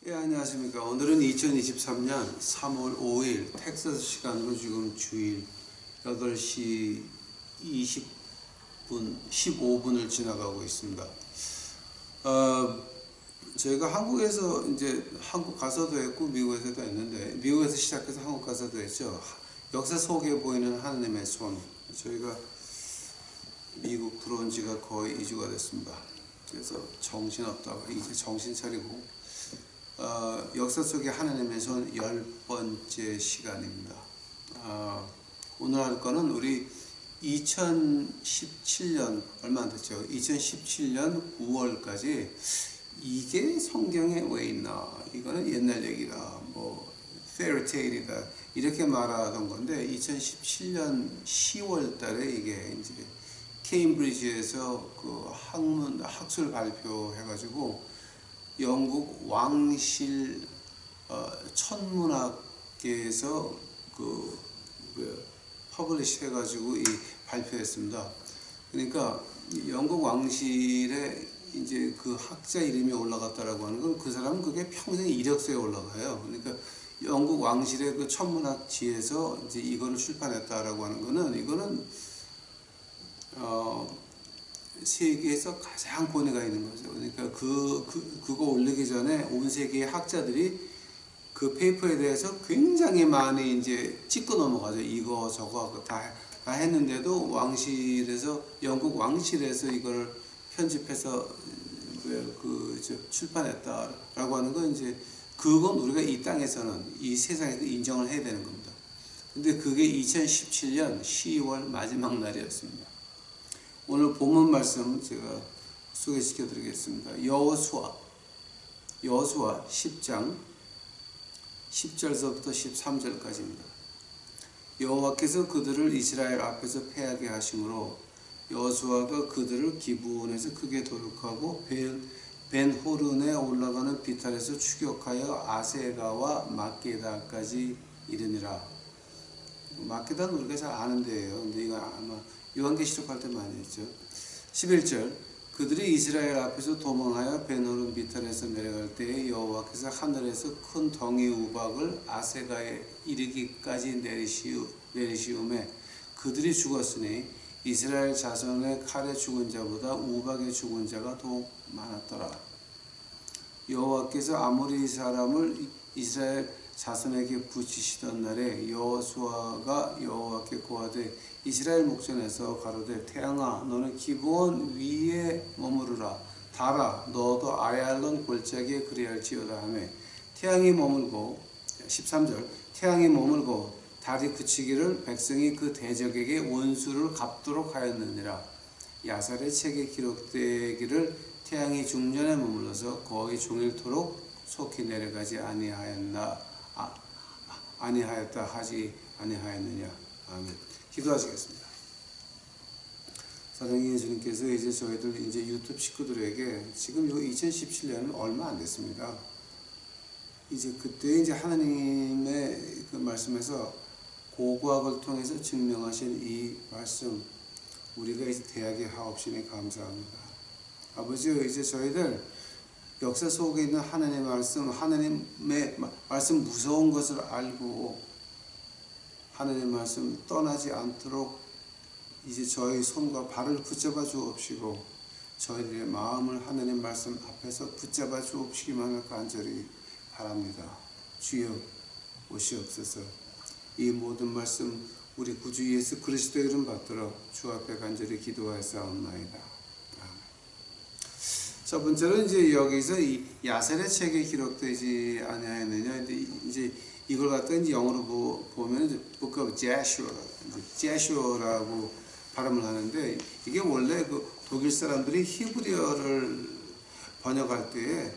예, 안녕하십니까. 오늘은 2023년 3월 5일 텍사스 시간으로 지금 주일 8시 20분, 15분을 지나가고 있습니다. 저희가 한국에서 이제 한국 가서도 했고 미국에서도 했는데, 미국에서 시작해서 한국 가서도 했죠. 역사 속에 보이는 하느님의 손. 저희가 미국 들어온 지가 거의 2주가 됐습니다. 그래서 정신없다가 이제 정신 차리고 역사 속의 하나님의 손 10번째 시간입니다. 오늘 할 거는 우리 2017년 얼마 안 됐죠. 2017년 9월까지 이게 성경에 왜 있나? 이거는 옛날 얘기다. 뭐 페어테일이다. 이렇게 말하던 건데 2017년 10월 달에 이게 이제 케임브리지에서 그 학술 발표해가지고 영국 왕실 천문학계에서 퍼블리시 해가지고 발표했습니다. 그러니까 영국 왕실에 이제 그 학자 이름이 올라갔다라고 하는 건 그 사람은 그게 평생 이력서에 올라가요. 그러니까 영국 왕실의 그 천문학지에서 이제 이거를 출판했다라고 하는 거는 이거는 세계에서 가장 권위가 있는 거죠. 그러니까 그거 올리기 전에 온 세계의 학자들이 그 페이퍼에 대해서 굉장히 많이 이제 찍고 넘어가죠. 이거 저거 다 했는데도 왕실에서 영국 왕실에서 이걸 편집해서 출판했다라고 하는 건 이제 그건 우리가 이 땅에서는 이 세상에서 인정을 해야 되는 겁니다. 근데 그게 2017년 10월 마지막 날이었습니다. 오늘 본문 말씀 제가 소개시켜 드리겠습니다. 여호수아 10장 10절서부터 13절까지입니다. 여호와께서 그들을 이스라엘 앞에서 패하게 하심으로 여호수아가 그들을 기브온에서 크게 도륙하고 벤호른에 올라가는 비탈에서 추격하여 아세가와 막게다까지 이르니라. 막게다는 우리가 잘 아는 데예요. 근데 이거 아마 요한계시록 할 때 많이 했죠. 11절 그들이 이스라엘 앞에서 도망하여 벤호른 비탈에서 내려갈 때에 여호와께서 하늘에서 큰 덩이 우박을 아세가에 이르기까지 내리시우매 그들이 죽었으니 이스라엘 자손의 칼에 죽은 자보다 우박에 죽은 자가 더 많았더라. 여호와께서 아모리 사람을 이스라엘 자손에게 붙이시던 날에 여호수아가 여호와께 고하되 이스라엘 목전에서 가로되 태양아 너는 기브온 위에 머무르라. 달아 너도 아얄론 골짜기에 그리할지어다 하매 태양이 머물고 13절 태양이 머물고 달이 그치기를 백성이 그 대적에게 원수를 갚도록 하였느니라. 야살의 책에 기록되기를 태양이 중전에 머물러서 거의 종일토록 속히 내려가지 아니하였다 하지 아니하였느냐. 아멘. 기도하시겠습니다. 사랑의 예수님께서 이제 저희들 이제 유튜브 식구들에게 지금 요 2017년은 얼마 안 됐습니다. 이제 그때 이제 하나님의 그 말씀에서 고고학을 통해서 증명하신 이 말씀 우리가 이제 대하게 하옵시니 감사합니다. 아버지 이제 저희들 역사 속에 있는 하나님의 말씀, 하나님의 말씀 무서운 것을 알고 하나님의 말씀 떠나지 않도록 이제 저희 손과 발을 붙잡아 주옵시고 저희들의 마음을 하나님 말씀 앞에서 붙잡아 주옵시기만을 간절히 바랍니다. 주여 오시옵소서. 이 모든 말씀 우리 구주 예수 그리스도의 이름 받들어 주 앞에 간절히 기도하였사옵나이다. 첫 번째로 이제 여기서 이 야셀의 책에 기록되지 아니하였느냐. 이제 이걸 갖다 이제 영어로 보면 이제 Book of Joshua라고 발음을 하는데 이게 원래 그 독일 사람들이 히브리어를 번역할 때에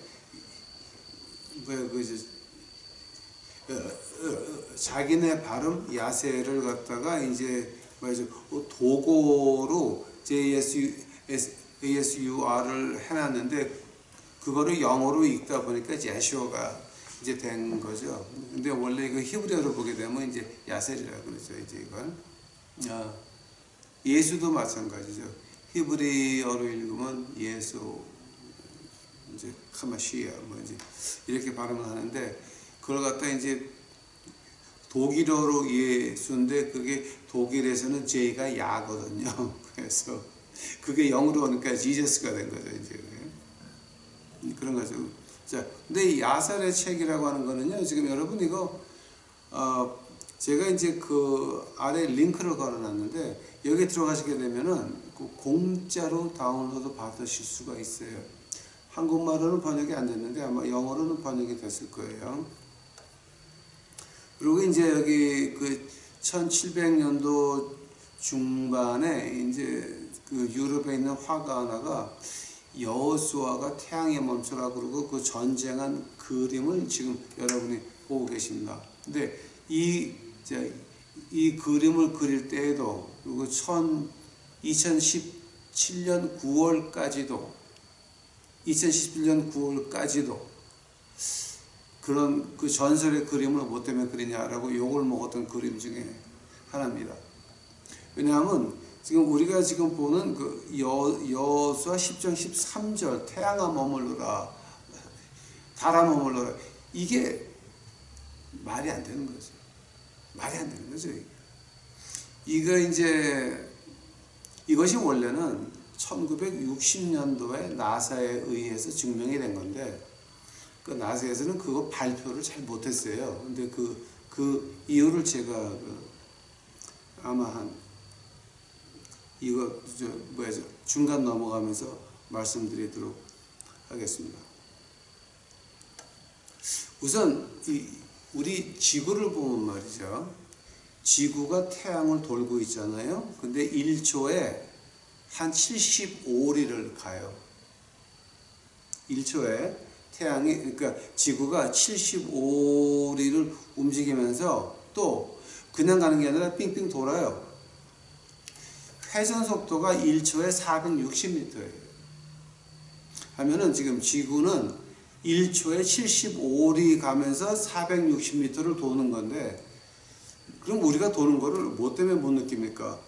자기네 발음 야셀을 갖다가 이제 도고로 ASUR을 해놨는데 그거를 영어로 읽다 보니까 제슈어가 이제 된 거죠. 근데 원래 그 히브리어로 보게 되면 이제 야셀이라고 그러죠. 이제 이건 예수도 마찬가지죠. 히브리어로 읽으면 예수, 이제 카마시아 뭐 이제 이렇게 발음을 하는데 그걸 갖다 이제 독일어로 예수인데 그게 독일에서는 J가 야거든요. 그래서 그게 영어로 오니까 지저스가 된 거죠, 이제. 그런 거죠. 자, 근데 이 야살의 책이라고 하는 거는요, 지금 여러분 이거, 제가 이제 그 아래 링크를 걸어놨는데, 여기 들어가시게 되면은 그 공짜로 다운로드 받으실 수가 있어요. 한국말로는 번역이 안 됐는데 아마 영어로는 번역이 됐을 거예요. 그리고 이제 여기 그 1700년도 중반에 이제 그 유럽에 있는 화가 하나가 여호수아가 태양에 멈춰라 그러고 그 전쟁한 그림을 지금 여러분이 보고 계십니다. 근데 이 그림을 그릴 때에도 그리고 2017년 9월까지도 그런 그 전설의 그림을 뭐 때문에 그리냐라고 욕을 먹었던 그림 중에 하나입니다. 왜냐하면 지금 우리가 지금 보는 그 여호수아 10장 13절 태양아 머물러라 달아 머물러라 이게 말이 안 되는 거죠. 말이 안 되는 거죠. 이거 이제 이것이 원래는 1960년도에 나사에 의해서 증명이 된 건데 그 나사에서는 그거 발표를 잘 못했어요. 근데 그 이유를 제가 아마 이거 중간 넘어가면서 말씀드리도록 하겠습니다. 우선 우리 지구를 보면 말이죠. 지구가 태양을 돌고 있잖아요. 근데 1초에 한 75리를 가요. 1초에 태양이 그러니까 지구가 75리를 움직이면서 또 그냥 가는 게 아니라 삥삥 돌아요. 회전 속도가 1초에 460m예요. 하면은 지금 지구는 1초에 75리 가면서 460m를 도는 건데 그럼 우리가 도는 거를 뭐 때문에 못 느낍니까?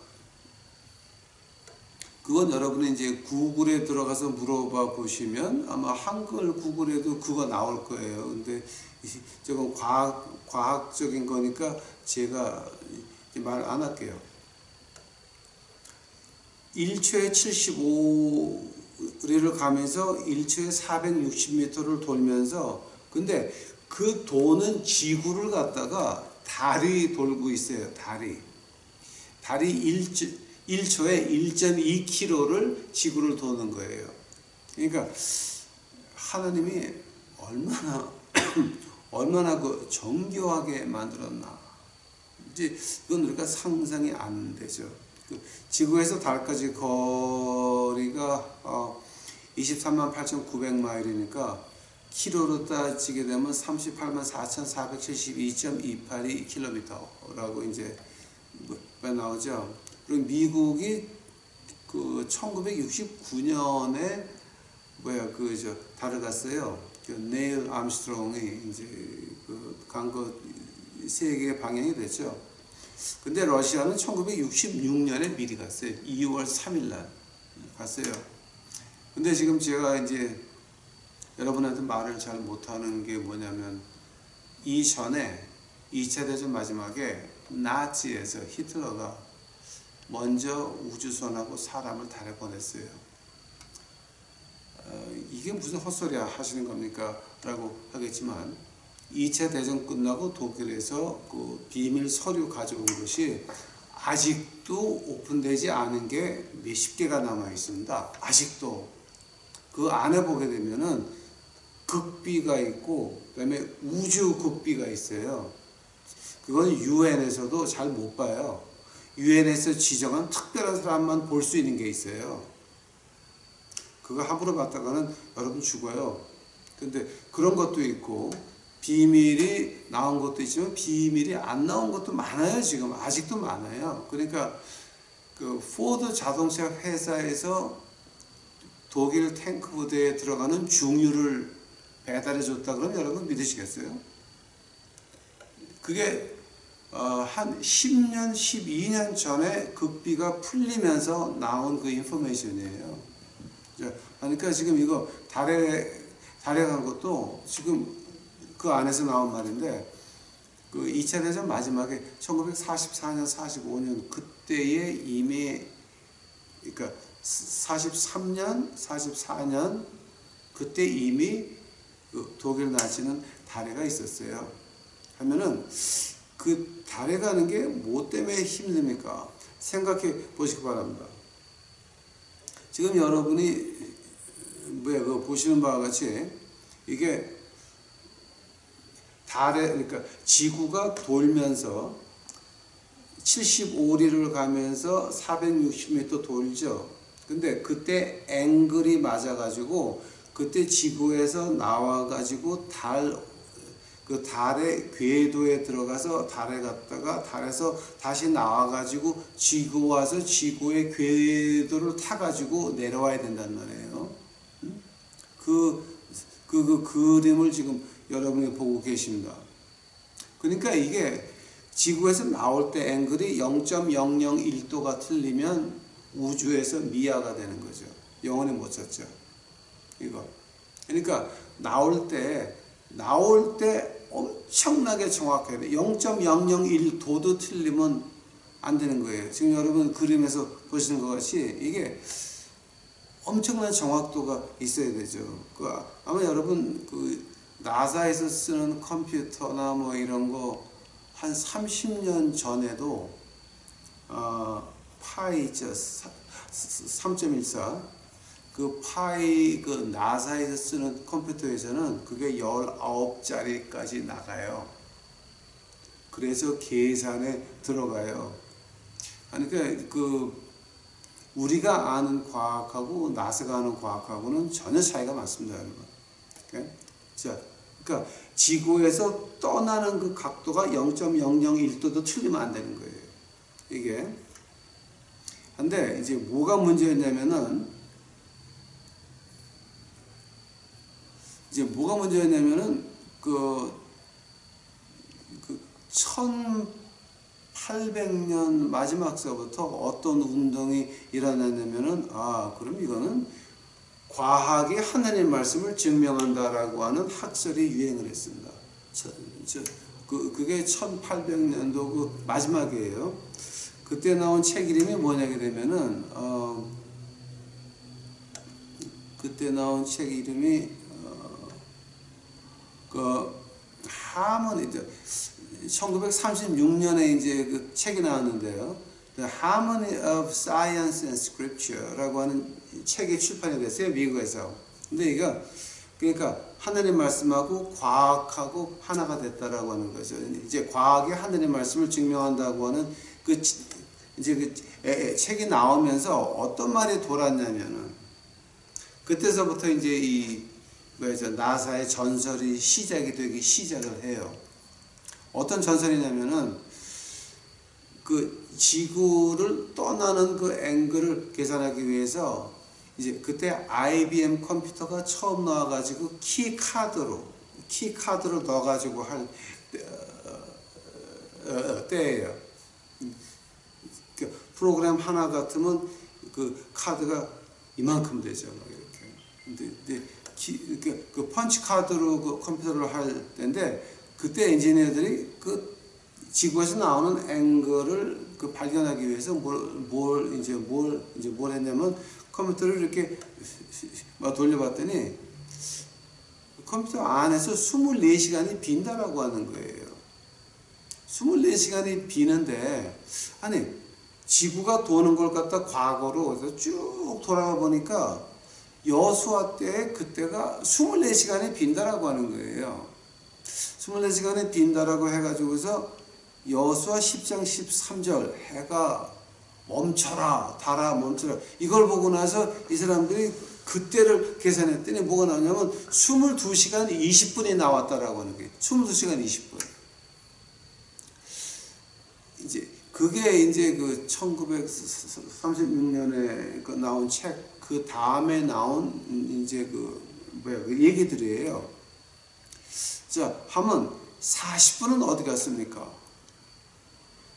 그건 여러분이 이제 구글에 들어가서 물어봐 보시면 아마 한글 구글에도 그거 나올 거예요. 근데 저건 과학적인 거니까 제가 말 안 할게요. 1초에 75리를 가면서 1초에 460m를 돌면서 근데 그 도는 지구를 갖다가 달이 돌고 있어요. 달이 1초에 1.2km를 지구를 도는 거예요. 그러니까 하나님이 얼마나 그 정교하게 만들었나. 이제 이건 우리가 상상이 안 되죠. 지구에서 달까지 거리가 23만 8,900마일이니까 킬로로 따지게 되면 38만 4,472.282km라고 이제 나오죠. 그리고 미국이 그 1969년에 달을 갔어요. 그 네일 암스트롱이 이제 간 거 세계 방향이 됐죠. 근데 러시아는 1966년에 미리 갔어요. 2월 3일 날 갔어요. 근데 지금 제가 이제 여러분한테 말을 잘 못하는 게 뭐냐면 이전에 2차 대전 마지막에 나치에서 히틀러가 먼저 우주선하고 사람을 달에 보냈어요. 이게 무슨 헛소리야 하시는 겁니까? 라고 하겠지만 2차 대전 끝나고 독일에서 그 비밀 서류 가져온 것이 아직도 오픈되지 않은 게 몇십 개가 남아 있습니다. 아직도 그 안에 보게 되면은 극비가 있고 그다음에 우주 극비가 있어요. 그건 유엔에서도 잘 못 봐요. 유엔에서 지정한 특별한 사람만 볼 수 있는 게 있어요. 그거 함부로 봤다가는 여러분 죽어요. 근데 그런 것도 있고 비밀이 나온 것도 있지만 비밀이 안 나온 것도 많아요. 지금 아직도 많아요. 그러니까 그 포드 자동차 회사에서 독일 탱크 부대에 들어가는 중유를 배달해 줬다 그러면 여러분 믿으시겠어요? 그게 한 10년, 12년 전에 극비가 풀리면서 나온 그 인포메이션이에요. 그러니까 지금 이거 달에 달에 간 것도 지금 그 안에서 나온 말인데, 그 2차 대전 마지막에 1944년, 45년 그때에 이미, 그러니까 43년, 44년 그때 이미 그 독일 나치는 달에 가 있었어요. 하면은 그 달에 가는 게 뭐 때문에 힘듭니까? 생각해 보시기 바랍니다. 지금 여러분이 그 보시는 바와 같이 이게 달에, 그러니까 지구가 돌면서 75리를 가면서 460m 돌죠. 근데 그때 앵글이 맞아가지고 그때 지구에서 나와가지고 그 달의 궤도에 들어가서 달에 갔다가 달에서 다시 나와가지고 지구 와서 지구의 궤도를 타가지고 내려와야 된단 말이에요. 그 그림을 지금 여러분이 보고 계십니다. 그러니까 이게 지구에서 나올 때 앵글이 0.001도가 틀리면 우주에서 미아가 되는 거죠. 영원히 못 찾죠. 이거. 그러니까 나올 때 엄청나게 정확해야 돼. 0.001도도 틀리면 안 되는 거예요. 지금 여러분 그림에서 보시는 것 같이 이게 엄청난 정확도가 있어야 되죠. 아마 여러분 그 나사에서 쓰는 컴퓨터나 뭐 이런 거 한 30년 전에도 파이 있죠. 3.14 그 파이 그 나사에서 쓰는 컴퓨터에서는 그게 19자리까지 나가요. 그래서 계산에 들어가요. 그러니까 그 우리가 아는 과학하고 나사가 아는 과학하고는 전혀 차이가 많습니다, 여러분. 오케이? 자, 그러니까 지구에서 떠나는 그 각도가 0.001도도 틀리면 안 되는 거예요. 이게. 근데 이제 뭐가 문제였냐면은 그 1800년 마지막서부터 어떤 운동이 일어났냐면은 그럼 이거는 과학이 하나님의 말씀을 증명한다라고 하는 학설이 유행을 했습니다. 그게 1800년도 그 마지막이에요. 그때 나온 책 이름이 뭐냐게 되면은 그때 나온 책 이름이 그 하모니죠. 1936년에 이제 그 책이 나왔는데요. The Harmony of Science and Scripture라고 하는 책이 출판이 됐어요, 미국에서. 근데 이거 그러니까 하나님 말씀하고 과학하고 하나가 됐다라고 하는 거죠. 이제 과학이 하나님 말씀을 증명한다고 하는 이제 그 책이 나오면서 어떤 말이 돌았냐면은 그때서부터 이제 이 나사의 전설이 시작이 시작을 해요. 어떤 전설이냐면은 그 지구를 떠나는 그 앵글을 계산하기 위해서 이제 그때 IBM 컴퓨터가 처음 나와가지고 키카드로 넣어가지고 할 때예요. 프로그램 하나 같으면 그 카드가 이만큼 되죠, 막 이렇게. 근데 그 펀치 카드로 그 컴퓨터를 할 때인데 그때 엔지니어들이 그 지구에서 나오는 앵글을 그 발견하기 위해서 뭘 했냐면 컴퓨터를 이렇게 막 돌려봤더니 컴퓨터 안에서 24시간이 빈다라고 하는 거예요. 24시간이 비는데 아니 지구가 도는 걸 갖다 과거로 쭉 돌아가 보니까 여수와 때 그때가 24시간이 빈다라고 하는 거예요. 24시간이 빈다라고 해가지고서 여수와 10장 13절 해가 멈춰라 달아 멈춰라 이걸 보고 나서 이 사람들이 그때를 계산했더니 뭐가 나오냐면 22시간 20분이 나왔다라고 하는 거예요. 22시간 20분. 이제 그게 이제 그 1936년에 그 나온 책 그 다음에 나온 이제 그 얘기들이에요. 자, 하면 40분은 어디 갔습니까?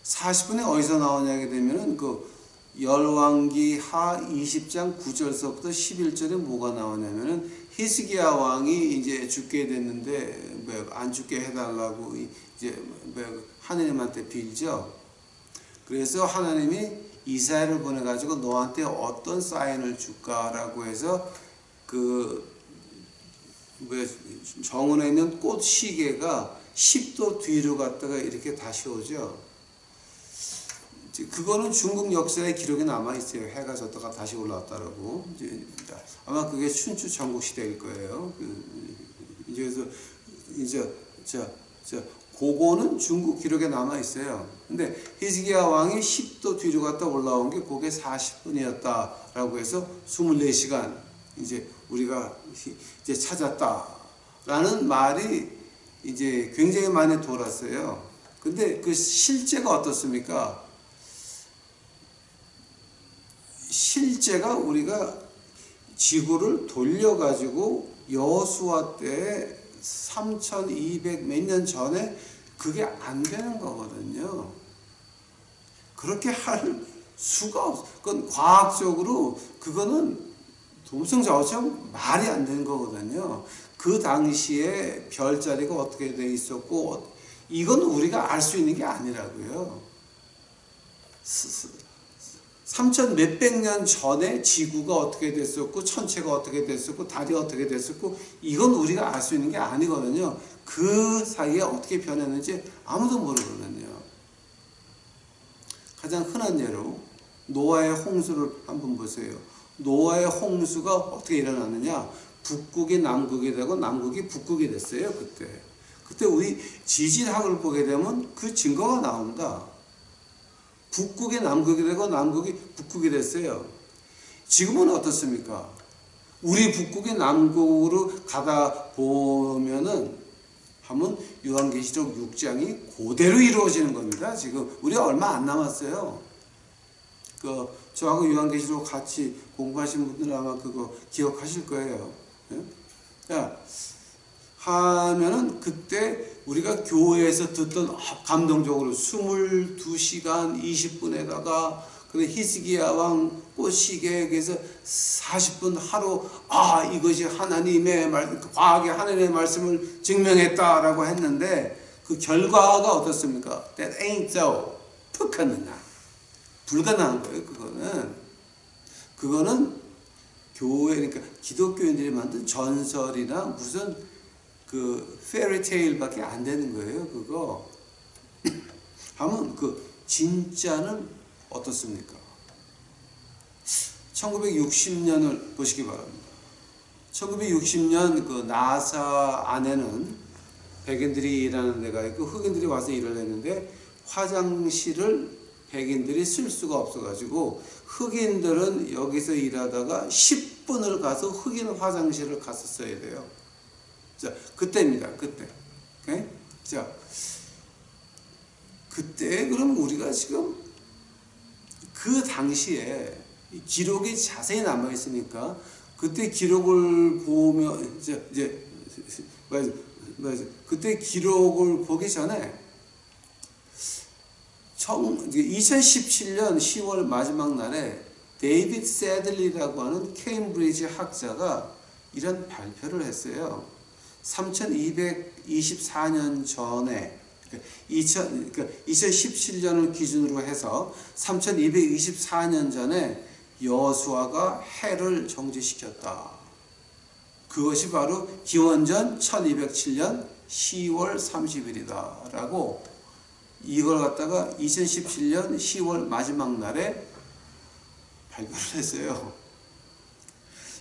40분이 어디서 나오냐게 되면은 그 열왕기 하 20장 9절서부터 11절에 뭐가 나오냐면은 히스기야 왕이 이제 죽게 됐는데 안 죽게 해달라고 이제 하나님한테 빌죠. 그래서 하나님이 이사야를 보내가지고 너한테 어떤 사인을 줄까라고 해서 그 정원에 있는 꽃 시계가 10도 뒤로 갔다가 이렇게 다시 오죠. 그거는 중국 역사의 기록이 남아 있어요. 해가 졌다가 다시 올라왔다라고. 아마 그게 춘추 전국 시대일 거예요. 그래서 그거는 중국 기록에 남아 있어요. 근데 히스기야 왕이 10도 뒤로 갔다 올라온 게 그게 40분이었다라고 해서 24시간 이제 우리가 이제 찾았다라는 말이 이제 굉장히 많이 돌았어요. 근데 그 실제가 어떻습니까? 실제가 우리가 지구를 돌려가지고 여호수아 때 3200 몇 년 전에 그게 안 되는 거거든요. 그렇게 할 수가 없어. 그건 과학적으로 그거는 동성자오처럼 말이 안 되는 거거든요. 그 당시에 별자리가 어떻게 돼 있었고 이건 우리가 알 수 있는 게 아니라고요. 3000 몇백 년 전에 지구가 어떻게 됐었고 천체가 어떻게 됐었고 달이 어떻게 됐었고 이건 우리가 알 수 있는 게 아니거든요. 그 사이에 어떻게 변했는지 아무도 모르거든요. 가장 흔한 예로 노아의 홍수를 한번 보세요. 노아의 홍수가 어떻게 일어났느냐? 북극이 남극이 되고 남극이 북극이 됐어요. 그때 우리 지질학을 보게 되면 그 증거가 나옵니다. 북극이 남극이 되고 남극이 북극이 됐어요. 지금은 어떻습니까? 우리 북극이 남극으로 가다 보면은 하면 요한계시록 6장이 그대로 이루어지는 겁니다. 지금 우리가 얼마 안 남았어요. 저하고 요한계시록 같이 공부하신 분들은 아마 그거 기억하실 거예요. 자, 하면은 그때 우리가 교회에서 듣던 감동적으로 22시간 20분에다가 근데 히스기야 왕 꽃시계에서 40분 하루 이것이 하나님의 말 과학의 하나님의 말씀을 증명했다라고 했는데 그 결과가 어떻습니까? That ain't so. 푹하느냐 불가능한 거예요. 그거는 교회 그러니까 기독교인들이 만든 전설이나 무슨 그 페리테일밖에 안 되는 거예요. 그거 하면 그 진짜는 어떻습니까? 1960년을 보시기 바랍니다. 1960년 그 나사 안에는 백인들이 일하는 데가 있고 흑인들이 와서 일을 했는데 화장실을 백인들이 쓸 수가 없어가지고 흑인들은 여기서 일하다가 10분을 가서 흑인 화장실을 가서 써야 돼요. 자, 그때입니다. 그때. 오케이? 자, 그때 그럼 우리가 지금 그 당시에 기록이 자세히 남아 있으니까 그때 기록을 보면 이제 그때 기록을 보기 전에 2017년 10월 마지막 날에 데이비드 새들리라고 하는 케임브리지 학자가 이런 발표를 했어요. 3224년 전에 2017년을 기준으로 해서 3224년 전에 여호수아가 해를 정지시켰다. 그것이 바로 기원전 1207년 10월 30일이다 라고 이걸 갖다가 2017년 10월 마지막 날에 발표를 했어요.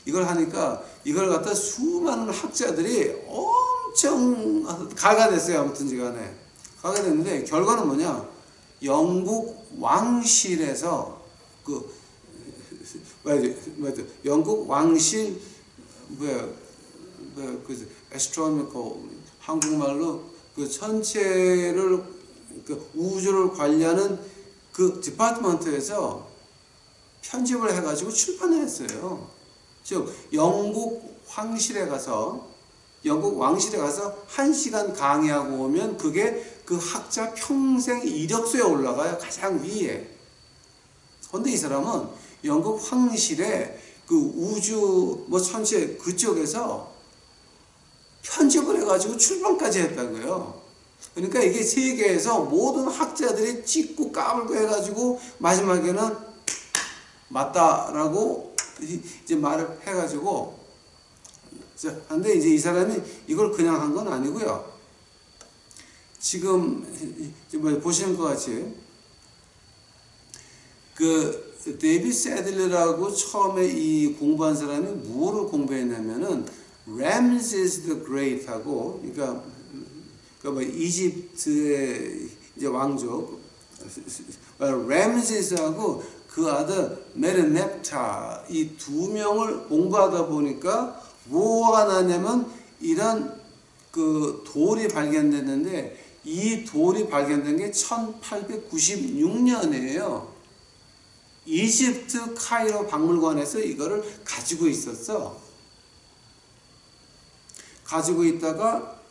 이걸 하니까 이걸 갖다 수많은 학자들이 엄청 가가 됐어요. 아무튼 간에 가가 됐는데 결과는 뭐냐? 영국 왕실에서 영국 왕실 그 astronomical 한국말로 그 전체를 그 우주를 관리하는 그 디파트먼트에서 편집을 해가지고 출판을 했어요. 즉 영국 왕실에 가서 1시간 강의하고 오면 그게 그 학자 평생 이력서에 올라가요. 가장 위에. 그런데 이 사람은 영국 황실에 그 우주 뭐 천체 그쪽에서 편집을 해가지고 출판까지 했다고요. 그러니까 이게 세계에서 모든 학자들이 찍고 까불고 해가지고 마지막에는 맞다라고 이제 말을 해가지고, 근데 이제 이 사람이 이걸 그냥 한 건 아니고요. 지금 보시는 것 같이 그 데이비드 새들러라고 처음에 이 공부한 사람이 뭐를 공부했냐면은 램세스 the Great하고, 그러니까 뭐 이집트의 이제 왕족 램세스하고 그 아들 메르넵타 이 두 명을 공부하다 보니까 뭐가 나냐면 이런 그 돌이 발견됐는데, 이 돌이 발견된 게 1896년이에요. 이집트 카이로 박물관에서 이거를 가지고 있었어. 가지고 있다가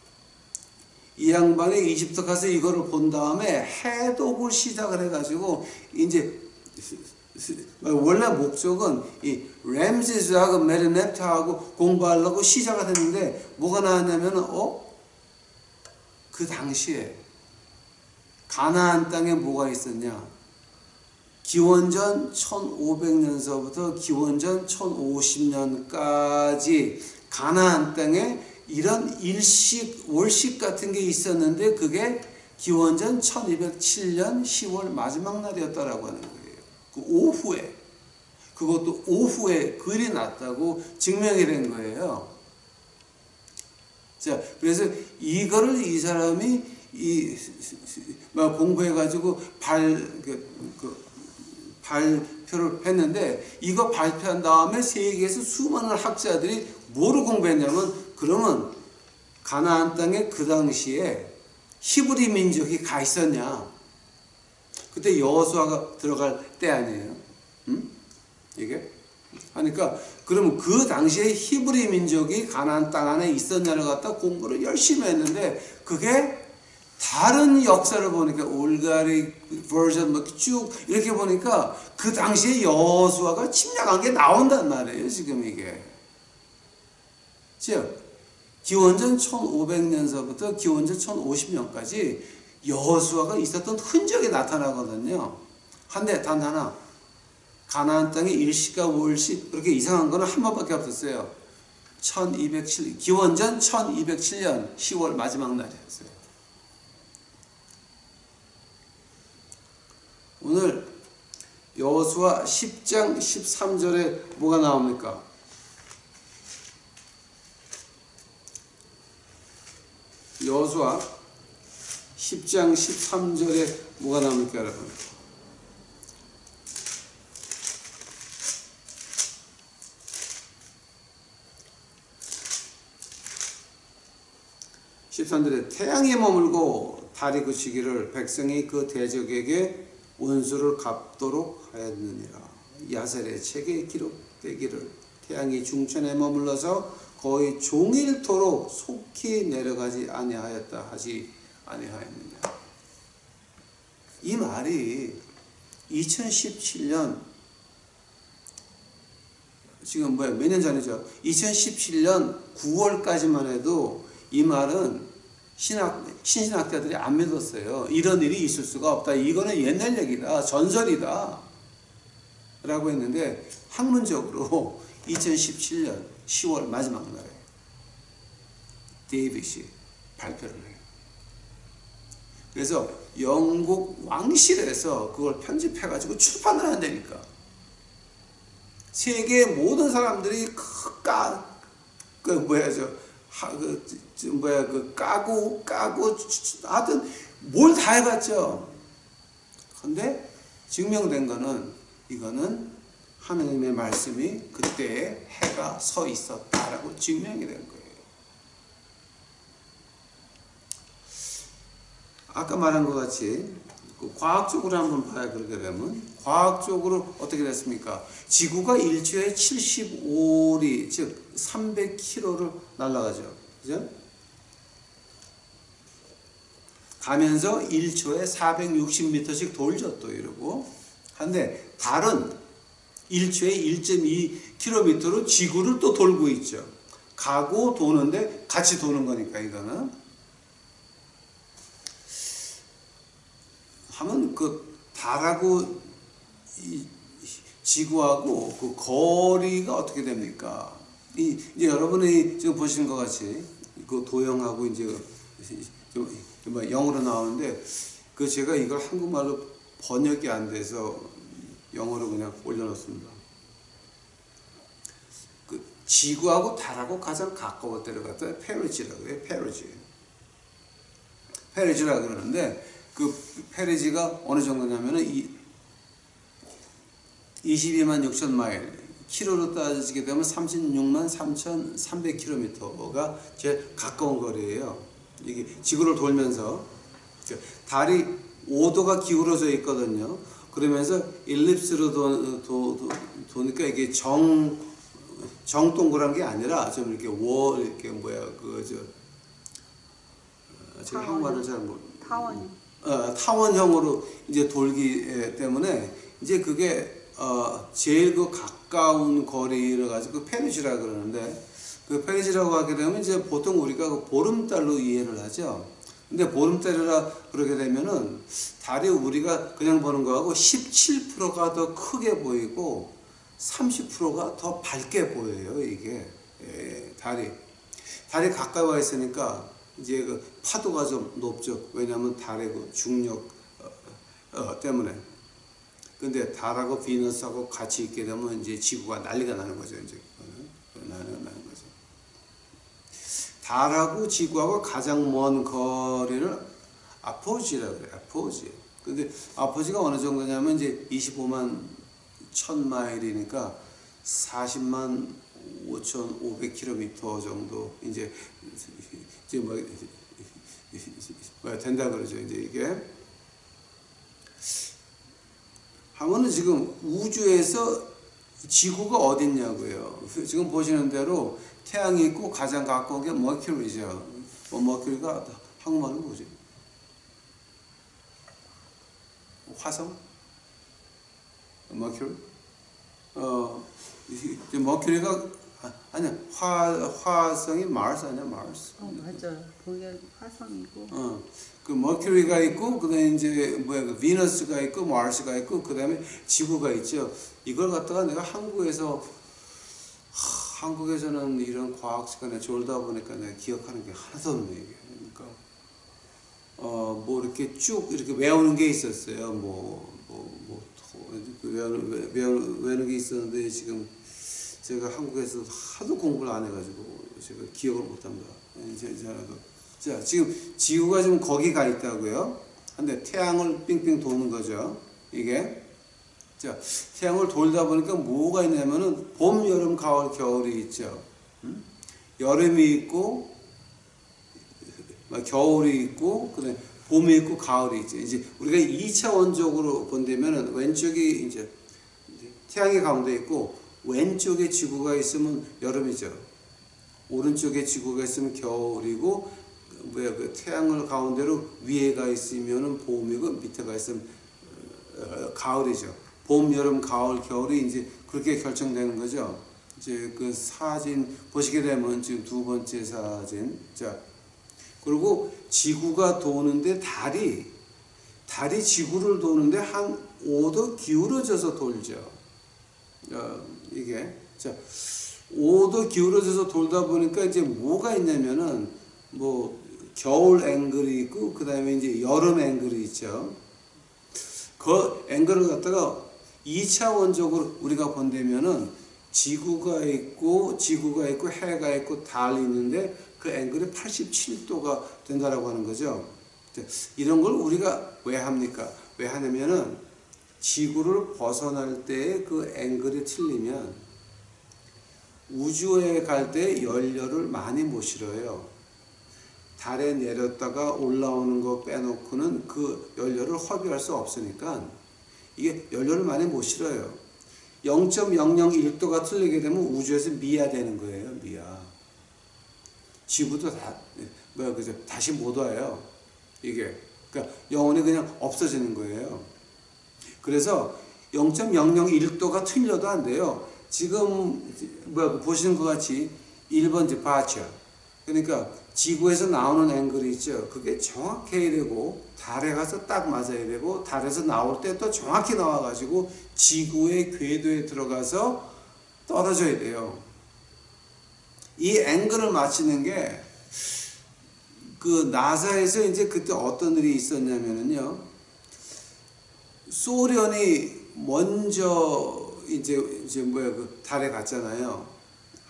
이 양반이 이집트 가서 이거를 본 다음에 해독을 시작을 해가지고, 이제 원래 목적은 이 램세스하고 메르넵타하고 공부하려고 시작을 했는데 뭐가 나왔냐면 그 당시에 가나안 땅에 뭐가 있었냐, 기원전 1500년서부터 기원전 1050년까지 가나안 땅에 이런 일식 월식 같은 게 있었는데 그게 기원전 1207년 10월 마지막 날이었다라고 하는 거예요. 그 오후에, 그것도 오후에 글이 났다고 증명이 된 거예요. 자, 그래서 이거를 이 사람이 공부해가지고 발표를 했는데, 이거 발표한 다음에 세계에서 수많은 학자들이 뭐를 공부했냐면, 그러면 가나안 땅에 그 당시에 히브리 민족이 가 있었냐? 그때 여호수아가 들어갈 때 아니에요? 이게? 하니까 그러면 그 당시에 히브리 민족이 가나안 땅 안에 있었냐를 갖다 공부를 열심히 했는데, 그게 다른 역사를 보니까 올가리 버전 뭐 쭉 이렇게 보니까 그 당시에 여호수아가 침략한 게 나온단 말이에요. 지금 이게 즉 기원전 1500년서부터 기원전 1050년까지 여호수아가 있었던 흔적이 나타나거든요. 한데 단 하나, 가나안 땅의 일시가 월시 그렇게 이상한 거는 한 번밖에 없었어요. 기원전 1207년 10월 마지막 날이었어요. 오늘 여호수아 10장 13절에 뭐가 나옵니까? 여호수아 10장 13절에 뭐가 나옵니까, 여러분? 태양이 머물고 달이 그치기를 백성이 그 대적에게 원수를 갚도록 하였느니라. 야셀의 책에 기록되기를 태양이 중천에 머물러서 거의 종일토록 속히 내려가지 아니하였다 하지 아니하였느냐. 이 말이 2017년 지금 몇 년 전이죠. 2017년 9월까지만 해도 이 말은 신신학자들이 안 믿었어요. 이런 일이 있을 수가 없다. 이거는 옛날 얘기다. 전설이다. 라고 했는데 학문적으로 2017년 10월 마지막 날에 데이빗이 발표를 해요. 그래서 영국 왕실에서 그걸 편집해가지고 출판을 한다니까. 세계의 모든 사람들이 까고 하여튼 뭘 다 해봤죠. 근데 증명된 거는 이거는 하나님의 말씀이 그때에 해가 서 있었다라고 증명이 된 거예요. 아까 말한 것 같이 과학적으로 한번 봐야 그렇게 되면 과학적으로 어떻게 됐습니까? 지구가 1초에 75리 즉 300km를 날아가죠. 그죠? 가면서 1초에 460m씩 돌죠. 또 이러고. 한데 달은 1초에 1.2km로 지구를 또 돌고 있죠. 가고 도는데 같이 도는 거니까 이거는. 하면 그 달하고 이 지구하고 그 거리가 어떻게 됩니까? 이제 여러분이 지금 보시는 것 같이 그 도형하고 이제 좀 영어로 나오는데 그 제가 이걸 한국말로 번역이 안 돼서 영어로 그냥 올려놓습니다. 그 지구하고 달하고 가장 가까운 데를 갖다 페리지라고 해요. 페리지라 그러는데 그 페리지가 어느 정도냐면은 22만 6천 마일, 키로로 따지게 되면 36만 3,300km가 제일 가까운 거리예요. 이게 지구를 돌면서 달이 5도가 기울어져 있거든요. 그러면서 일립스로 도니까 이게 정동그란 게 아니라 좀 이렇게 이렇게 제가 한국말을 잘 타원형으로 이제 돌기 때문에 이제 그게 제일 그 가까운 거리를 가지고 페리지라 그러는데 그 페리지라고 하게 되면 이제 보통 우리가 그 보름달로 이해를 하죠. 근데 보름달이라 그러게 되면은 달이 우리가 그냥 보는 거하고 17%가 더 크게 보이고 30%가 더 밝게 보여요. 이게 달이 가까이 와 있으니까 이제 그 파도가 좀 높죠. 왜냐하면 달의 그 중력 때문에. 근데 달하고 비너스하고 같이 있게 되면 이제 지구가 난리가 나는 거죠. 이제 난리가 나는 거죠. 달하고 지구하고 가장 먼 거리를 아포지라고 그래요. 아포지. 근데 아포지가 어느 정도냐면 이제 25만 1000마일이니까 40만 5,500km 정도 이제 된다 그러죠. 이제 이게 하면은 지금 우주에서 지구가 어딨냐고요. 지금 보시는 대로 태양이 있고 가장 가까운 게 머큐리죠. 머큐리가 한국말로 뭐지? 화성? 머큐리? 머큐리가 아니야 화성이 마르스 아니야 마르스? 맞아. 거기가 화성이고. 그 머큐리가 있고 그다음에 이제 그 비너스가 있고 마르스가 있고 그다음에 지구가 있죠. 이걸 갖다가 내가 한국에서는 이런 과학 시간에 졸다 보니까 내가 기억하는 게 하나도 없네 이게. 그러니까 뭐 이렇게 쭉 이렇게 외우는 게 있었어요. 외우는 게 있었는데 지금 제가 한국에서 하도 공부를 안 해가지고 제가 기억을 못합니다. 자, 지금 지구가 좀 거기 가 있다고요. 근데 태양을 빙빙 도는 거죠. 이게. 자, 태양을 돌다 보니까 뭐가 있냐면은 봄, 여름, 가을, 겨울이 있죠. 여름이 있고, 겨울이 있고, 그다음에 봄이 있고, 가을이 있죠. 이제 우리가 2차원적으로 본다면은 왼쪽이 이제 태양이 가운데 있고, 왼쪽에 지구가 있으면 여름이죠. 오른쪽에 지구가 있으면 겨울이고, 그 태양을 가운데로 위에가 있으면은 봄이고, 밑에가 있으면 가을이죠. 봄, 여름, 가을, 겨울이 이제 그렇게 결정되는 거죠. 이제 그 사진 보시게 되면 지금 두 번째 사진. 자, 그리고 지구가 도는데 달이 지구를 도는데 한 5도 기울어져서 돌죠. 이게. 자, 5도 기울어져서 돌다 보니까 이제 뭐가 있냐면은 뭐 겨울 앵글이 있고 그 다음에 이제 여름 앵글이 있죠. 그 앵글을 갖다가 2차원적으로 우리가 본다면은 지구가 있고 해가 있고 달이 있는데 그 앵글이 87도가 된다라고 하는 거죠. 이런 걸 우리가 왜 합니까? 왜 하냐면은 지구를 벗어날 때 그 앵글이 틀리면 우주에 갈 때 연료를 많이 못 실어요. 달에 내렸다가 올라오는 거 빼놓고는 그 연료를 허비할 수 없으니까 이게 연료를 많이 못 실어요. 0.001도가 틀리게 되면 우주에서 미아되는 거예요. 미아. 지구도 다시 못 와요. 이게. 그러니까 영원히 그냥 없어지는 거예요. 그래서 0.001도가 틀려도 안 돼요. 지금 보시는 것 같이 1번 departure. 그러니까 지구에서 나오는 앵글이 있죠. 그게 정확해야 되고 달에 가서 딱 맞아야 되고 달에서 나올 때 또 정확히 나와가지고 지구의 궤도에 들어가서 떨어져야 돼요. 이 앵글을 맞추는 게 그 나사에서 이제 그때 어떤 일이 있었냐면은요. 소련이 먼저 그 달에 갔잖아요.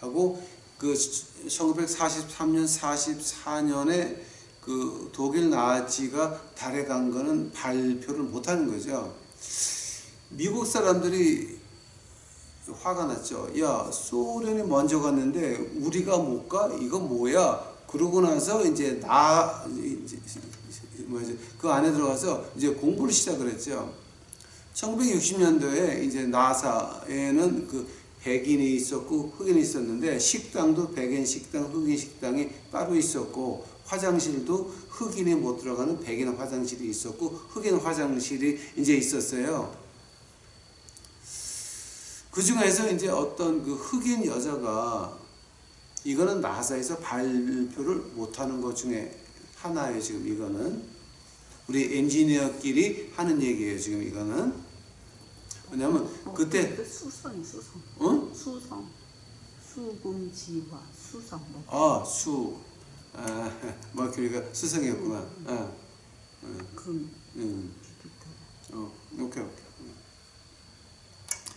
하고 그 1943년, 44년에 그 독일 나치가 달에 간 거는 발표를 못 하는 거죠. 미국 사람들이 화가 났죠. 야, 소련이 먼저 갔는데 우리가 못 가? 이거 뭐야? 그러고 나서 이제 그 안에 들어가서 이제 공부를 시작을 했죠. 1960년도에 이제 나사에는 그 백인이 있었고 흑인이 있었는데 식당도 백인 식당, 흑인 식당이 따로 있었고 화장실도 흑인이 못 들어가는 백인 화장실이 있었고 흑인 화장실이 이제 있었어요. 그 중에서 이제 어떤 그 흑인 여자가 이거는 나사에서 발표를 못하는 것 중에 하나예요. 지금 이거는 우리 엔지니어끼리 하는 얘기예요. 지금 이거는 왜냐면 그때 수성. 응? 수성. 수금지화 수성. 머큐리가 수성이었구나. 금. 오케이.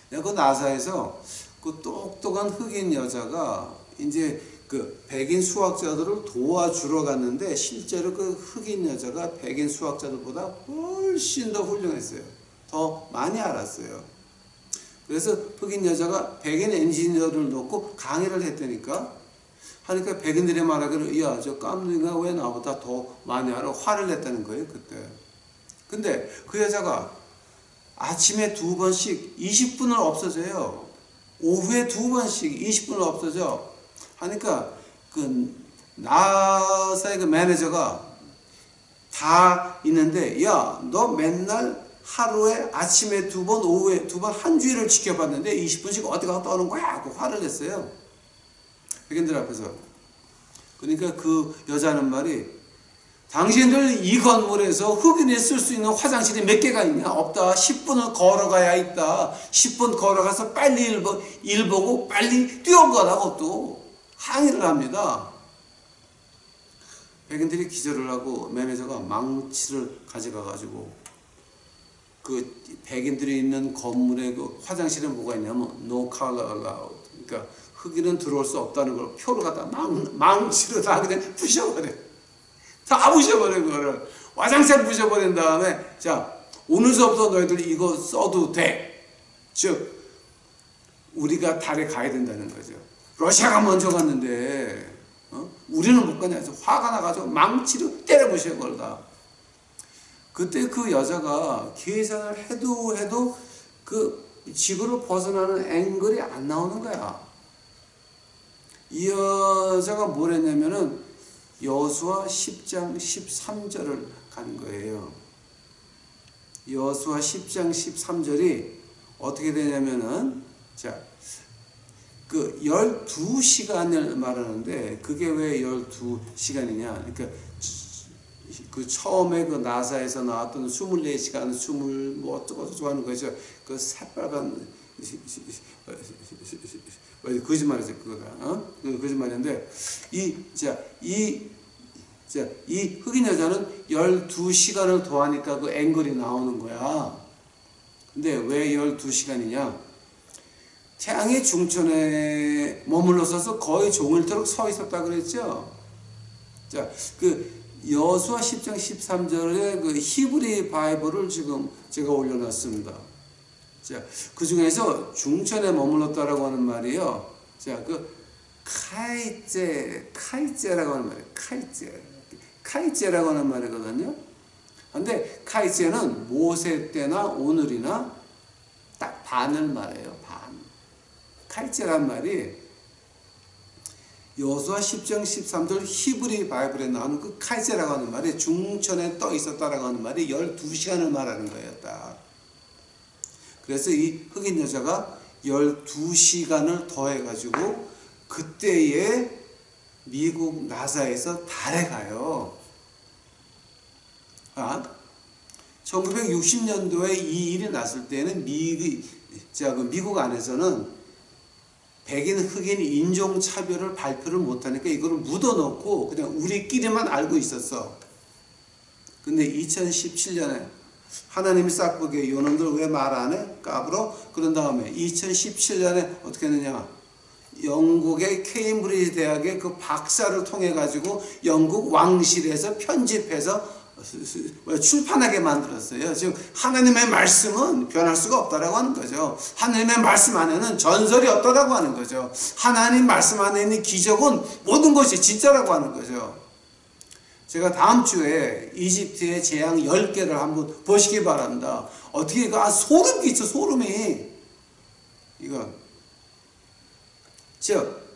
내가 그 나사에서 그 똑똑한 흑인 여자가 이제 그 백인 수학자들을 도와주러 갔는데 실제로 그 흑인 여자가 백인 수학자들보다 훨씬 더 훌륭했어요. 더 많이 알았어요. 그래서 흑인 여자가 백인 엔지니어를 놓고 강의를 했다니까. 하니까 백인들이 말하기를 야, 저 깜둥이가 왜 나보다 더 많이 알아? 화를 냈다는 거예요, 그때. 근데 그 여자가 아침에 2번씩 20분을 없어져요. 오후에 2번씩 20분을 없어져. 하니까 그 나사의 그 매니저가 다 있는데 야, 너 맨날 하루에 아침에 2번, 오후에 2번 한 주일을 지켜봤는데 20분씩 어디 가서 떠는 거야? 하고 화를 냈어요. 백인들 앞에서. 그러니까 그 여자는 말이 당신들 이 건물에서 흑인이 쓸 수 있는 화장실이 몇 개가 있냐? 없다. 10분을 걸어가야 있다. 10분 걸어가서 빨리 일 보고 빨리 뛰어가라고 또 항의를 합니다. 백인들이 기절을 하고 매니저가 망치를 가져가가지고 그 백인들이 있는 건물에 그 화장실에 뭐가 있냐면 No color allowed. 그러니까 흑인은 들어올 수 없다는 걸 표를 갖다 망치로 다 그냥 부셔버려. 다 부셔버려 그거를. 화장실 부셔버린 다음에 자 오늘서부터 너희들 이거 써도 돼. 즉 우리가 달에 가야 된다는 거죠. 러시아가 먼저 갔는데 우리는 못 가냐 해서 화가 나가지고 망치로 때려 부셔 걸다. 그때 그 여자가 계산을 해도 그 지구를 벗어나는 앵글이 안 나오는 거야. 이 여자가 뭘 했냐면은 여수와 10장 13절을 간 거예요. 여수와 10장 13절이 어떻게 되냐면은 자, 그 12시간을 말하는데 그게 왜 12시간이냐? 그러니까 그 처음에 그 나사에서 나왔던 24시간 20 뭐 어쩌고 하는 거죠. 그 새빨간 거짓말이죠 그거다. 거짓말인데 이 흑인 여자는 12시간을 더하니까 그 앵글이 나오는 거야. 근데 왜 12시간이냐? 태양의 중천에 머물러서서 거의 종일토록 서 있었다 그랬죠. 자, 그 여수와 10장 13절의 그 히브리 바이블을 지금 제가 올려놨습니다. 자, 그 중에서 중천에 머물렀다라고 하는 말이요. 자, 그 카이제라고 하는 말이에요. 카이제라고 하는 말이거든요. 근데 카이제는 모세 때나 오늘이나 딱 반을 말해요. 반. 카이제란 말이 여수와 10장 13절 히브리 바이블에 나오는 그 카이제라고 하는 말이 중천에 떠 있었다라고 하는 말이 12시간을 말하는 거예요. 딱. 그래서 이 흑인 여자가 12시간을 더해가지고 그때에 미국 나사에서 달에 가요. 1960년도에 이 일이 났을 때는 미국 안에서는 백인 흑인 인종차별을 발표를 못하니까 이거를 묻어놓고 그냥 우리끼리만 알고 있었어. 근데 2017년에 하나님이 싹 보기에 요놈들 왜 말 안 해? 까불어? 그런 다음에 2017년에 어떻게 했느냐? 영국의 케임브리지 대학의 그 박사를 통해 가지고 영국 왕실에서 편집해서 출판하게 만들었어요. 즉 하나님의 말씀은 변할 수가 없다라고 하는 거죠. 하나님의 말씀 안에는 전설이 없다라고 하는 거죠. 하나님 말씀 안에 있는 기적은 모든 것이 진짜라고 하는 거죠. 제가 다음 주에 이집트의 재앙 10개를 한번 보시기 바랍니다. 어떻게 소름 끼쳐, 소름이. 이건 즉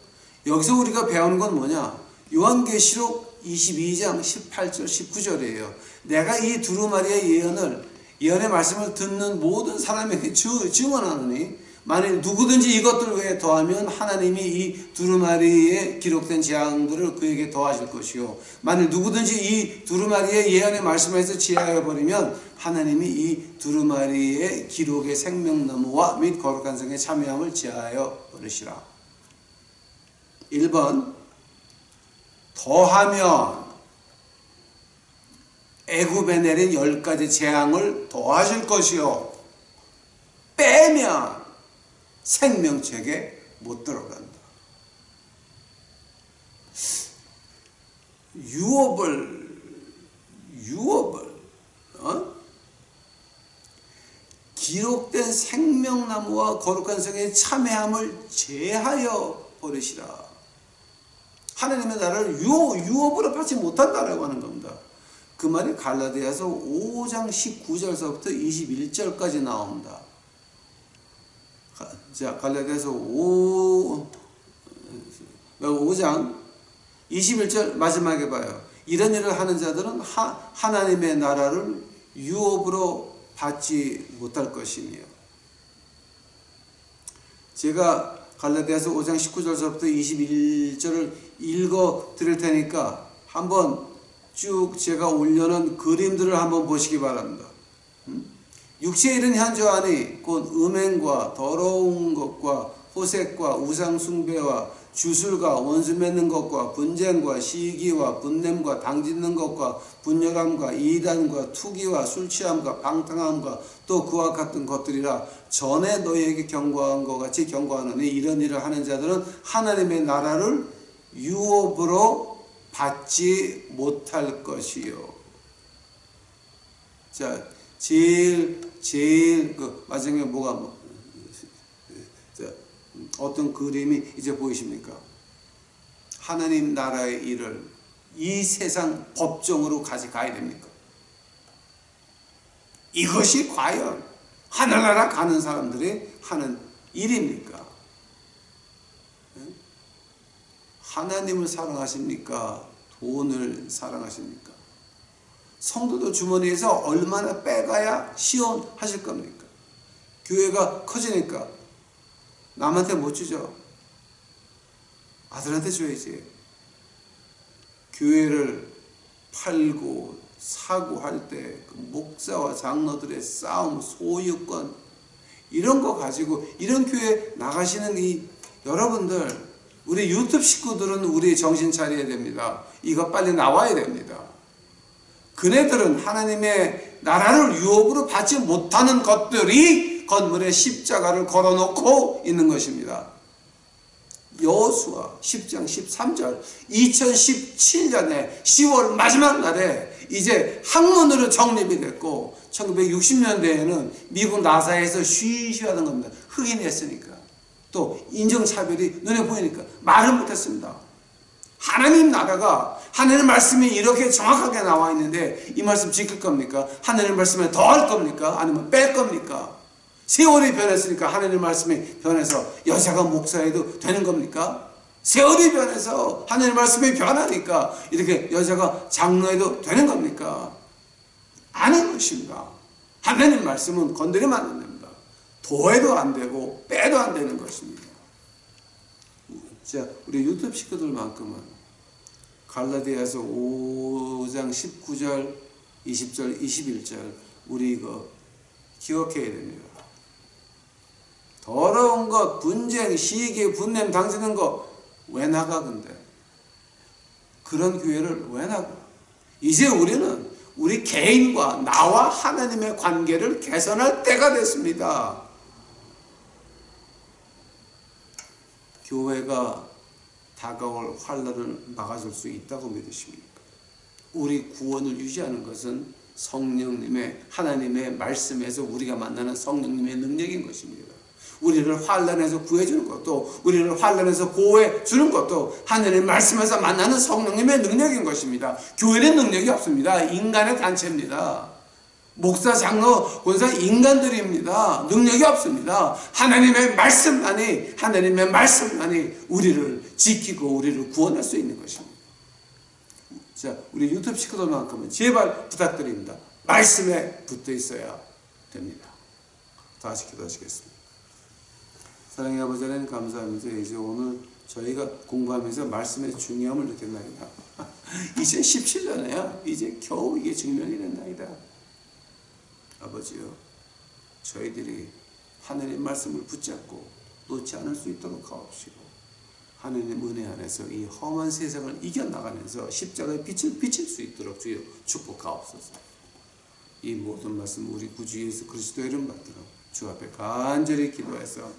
여기서 우리가 배우는 건 뭐냐? 요한계시록 22장 18절 19절이에요. 내가 이 두루마리의 예언의 말씀을 듣는 모든 사람에게 증언하노니 만일 누구든지 이것들 외에 더하면 하나님이 이 두루마리에 기록된 재앙들을 그에게 더하실 것이요 만일 누구든지 이 두루마리의 예언의 말씀에서 제하여 버리면 하나님이 이 두루마리의 기록의 생명나무와 및 거룩한 성의 참여함을 제하여 버리시라. 1번 더하면 애굽에 내린 10가지 재앙을 더하실 것이요 빼면 생명책에 못 들어간다. 유업을 기록된 생명나무와 거룩한 성의 참회함을 제하여 버리시라. 하나님의 나라를 유업으로 받지 못한다라고 하는 겁니다. 그 말이 갈라디아서 5장 19절서부터 21절까지 나옵니다. 자, 갈라디아서 5장 21절 마지막에 봐요. 이런 일을 하는 자들은 하나님의 나라를 유업으로 받지 못할 것이며. 제가 갈라디아서 5장 19절서부터 21절을 읽어 드릴 테니까 한번 쭉 제가 올려놓은 그림들을 한번 보시기 바랍니다. 육체에 이른 현저하니 곧 음행과 더러운 것과 호색과 우상 숭배와 주술과 원수 맺는 것과 분쟁과 시기와 분냄과 당짓는 것과 분열함과 이단과 투기와 술취함과 방탕함과 또 그와 같은 것들이라. 전에 너희에게 경고한 것 같이 경고하노니 이런 일을 하는 자들은 하나님의 나라를 유업으로 받지 못할 것이요. 자, 제일 그 마지막에 어떤 그림이 이제 보이십니까? 하나님 나라의 일을 이 세상 법정으로 가져가야 됩니까? 이것이 과연 하늘나라 가는 사람들이 하는 일입니까? 하나님을 사랑하십니까? 돈을 사랑하십니까? 성도도 주머니에서 얼마나 빼가야 시원하실 겁니까? 교회가 커지니까 남한테 못 주죠. 아들한테 줘야지. 교회를 팔고 사고 할 때 그 목사와 장로들의 싸움, 소유권 이런 거 가지고 이런 교회 나가시는 이 여러분들, 우리 유튜브 식구들은 우리 정신 차려야 됩니다. 이거 빨리 나와야 됩니다. 그네들은 하나님의 나라를 유업으로 받지 못하는 것들이 건물에 십자가를 걸어놓고 있는 것입니다. 여호수아 10장 13절 2017년에 10월 마지막 날에 이제 학문으로 정립이 됐고 1960년대에는 미국 나사에서 쉬쉬하던 겁니다. 흑인이 했으니까. 또 인종차별이 눈에 보이니까 말을 못했습니다. 하나님 나라가 하나님 말씀이 이렇게 정확하게 나와 있는데 이 말씀 지킬 겁니까? 하나님 말씀에 더할 겁니까? 아니면 뺄 겁니까? 세월이 변했으니까 하나님 말씀이 변해서 여자가 목사해도 되는 겁니까? 세월이 변해서 하나님 말씀이 변하니까 이렇게 여자가 장로해도 되는 겁니까? 아닌 것입니다. 하나님 말씀은 건드리면 안 됩니다. 더해도 안 되고 빼도 안 되는 것입니다. 자, 우리 유튜브 식구들만큼은 갈라디아서 5장 19절, 20절, 21절 우리 이거 기억해야 됩니다. 더러운 것, 분쟁, 시기, 분냄 당치는 거 왜 나가 근데? 그런 교회를 왜 나가? 이제 우리는 우리 개인과 나와 하나님의 관계를 개선할 때가 됐습니다. 교회가 다가올 환난을 막아줄 수 있다고 믿으십니까? 우리 구원을 유지하는 것은 성령님의 하나님의 말씀에서 우리가 만나는 성령님의 능력인 것입니다. 우리를 환난에서 구해주는 것도 우리를 환난에서 보호해주는 것도 하나님의 말씀에서 만나는 성령님의 능력인 것입니다. 교회는 능력이 없습니다. 인간의 단체입니다. 목사, 장로, 권사 인간들입니다. 능력이 없습니다. 하나님의 말씀만이 우리를 지키고 우리를 구원할 수 있는 것입니다. 자, 우리 유튜브 식구들만큼은 제발 부탁드립니다. 말씀에 붙어 있어야 됩니다. 다시 기도하시겠습니다. 사랑의 아버지 하나님 감사합니다. 이제 오늘 저희가 공부하면서 말씀의 중요함을 느꼈나이다. 2017년에야 이제 겨우 이게 증명이 됐나이다. 아버지요, 저희들이 하나님의 말씀을 붙잡고 놓지 않을 수 있도록 하옵시고 하나님의 은혜 안에서 이 험한 세상을 이겨나가면서 십자가의 빛을 비칠 수 있도록 주여 축복하옵소서. 이 모든 말씀 우리 구주 예수 그리스도의 이름 받들어 주 앞에 간절히 기도해서